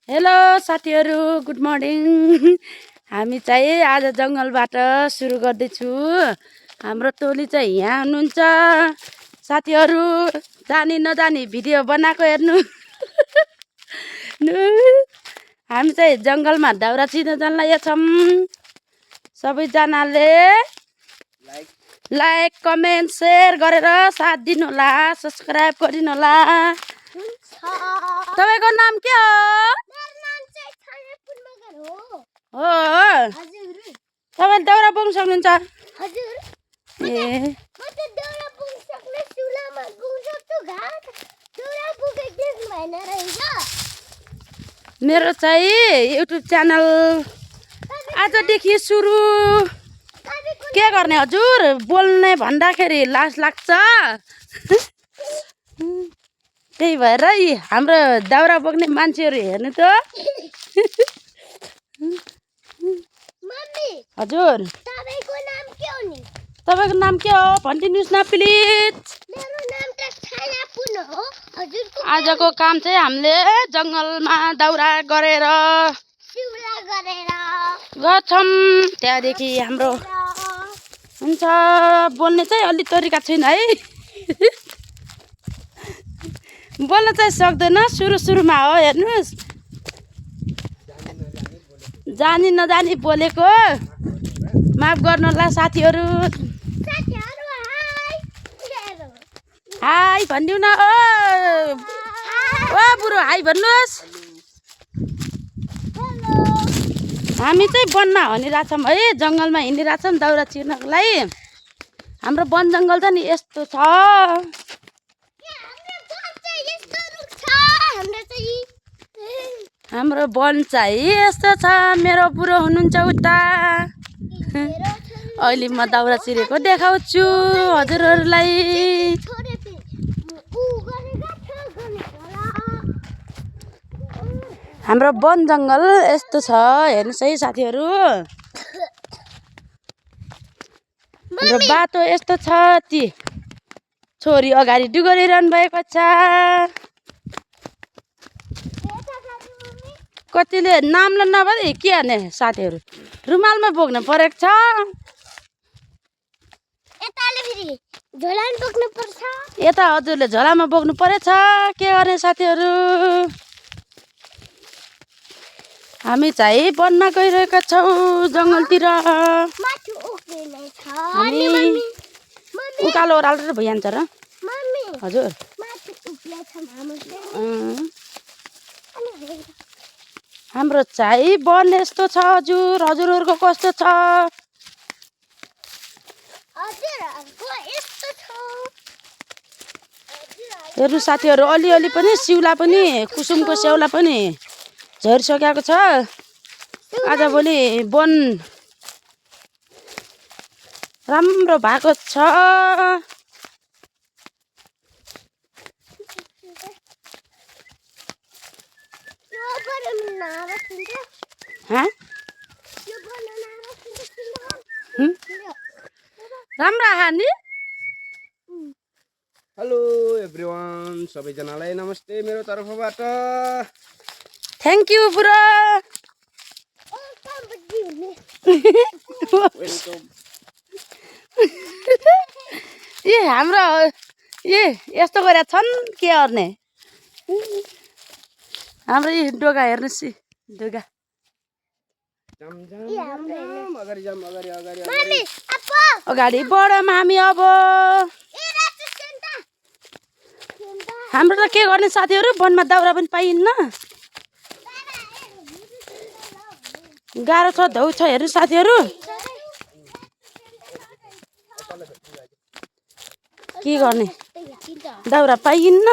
Hello साथीहरु, good morning. हामी चाहिँ आज जंगलबाट सुरु गर्दैछु। हाम्रो टोली चाहिँ यहाँ हुनुहुन्छ। साथीहरु, जानी नजानी भिडियो बनाएको हेर्नु। हामी चाहिँ जंगलमा दाउरा चिर्न जान लागेका छौं। सबैजनाले लाइक कमेन्ट शेयर गरेर साथ दिनु होला, सब्स्क्राइब गरिदिनु होला। तपाईको नाम के हो? हो तपाईले दाउरा बोक्न सक्नुहुन्छ? हजुर ए म त दाउरा बोक्न सक्ने चुलामा बोक्न सक्छु घाट दाउरा बोके देख्नु भएन रहेछ। मेरो चाहिँ युट्युब च्यानल आजदेखि सुरु। के गर्ने हजुर, बोल्ने भन्दाखेरि लाज लाग्छ। त्यही भएर हाम्रो दाउरा बोक्ने मान्छेहरू हेर्नु त। मम्मी हजुर तपाईको नाम के हो नि? तपाईको नाम के हो भनिदिनुस् न प्लिज। मेरो नाम त छाया पुन हो। हजुरको आजको काम चाहिँ हामीले जंगलमा दाउरा गरेर चुला गरेर गर्छौं। त्यहाँदेखि हाम्रो हुन्छ बोल्ने चाहिँ अलि तरिका छैन है। बोल्न चाहिँ सक्दैन सुरुमा हो। हेर्नुस्, जानी नजानी बोलेको माफ गर्नु होला साथीहरु। साथीहरु हाई भन्दिउ न। ओ बुढो हाई भन्नुहोस्। हामी चाहिँ वनमा हिँडिरहेछौँ है, जङ्गलमा हिँडिरहेछौँ दाउरा चिर्नको लागि। हाम्रो वन जङ्गल त नि यस्तो छ। हाम्रो वन चाहिँ यस्तो छ। मेरो बुढो हुनुहुन्छ उता। अहिले म दाउरा चिरेको देखाउँछु हजुरहरूलाई। हाम्रो वन जङ्गल यस्तो छ, हेर्नुहोस् है साथीहरु। हाम्रो बाटो यस्तो छ। ती छोरी अगाडि डुगरिरहनु भएको छ। कतिले नामले नभए के गर्ने साथीहरु, रुमालमा बोक्न परेको छ। यता हजुरले झोलामा बोक्नु परेछ। के गर्ने साथीहरु, हामी चाहिँ वनमा गइरहेका छौँ जङ्गलतिर। हामी उकालो ओह्रालो भइहाल्छ र हजुर। हाम्रो चाहिँ वन यस्तो छ हजुर। हजुरहरूको कस्तो छ? हेर्नु साथीहरु, अलिअलि पनि सिउला पनि कुसुमको स्याउला पनि झरिसकेको छ। आजभोलि वन राम्रो भएको छ। राम्रो हानी। हेलो एभ्रिवान, सबैजनालाई नमस्ते मेरो तर्फबाट। Thank you bro. ए हाम्रो यस्तो गरेका छन्, के गर्ने। हाम्रो यी डोगा हेर्नुहोस्, डोगा अगाडि बढ मामी। अब हाम्रो त के गर्ने साथीहरु, वनमा दाउरा पनि पाइन्न। गाह्रो छ, धौ छ। हेर्नु साथीहरु, के गर्ने, दाउरा पाइन्न।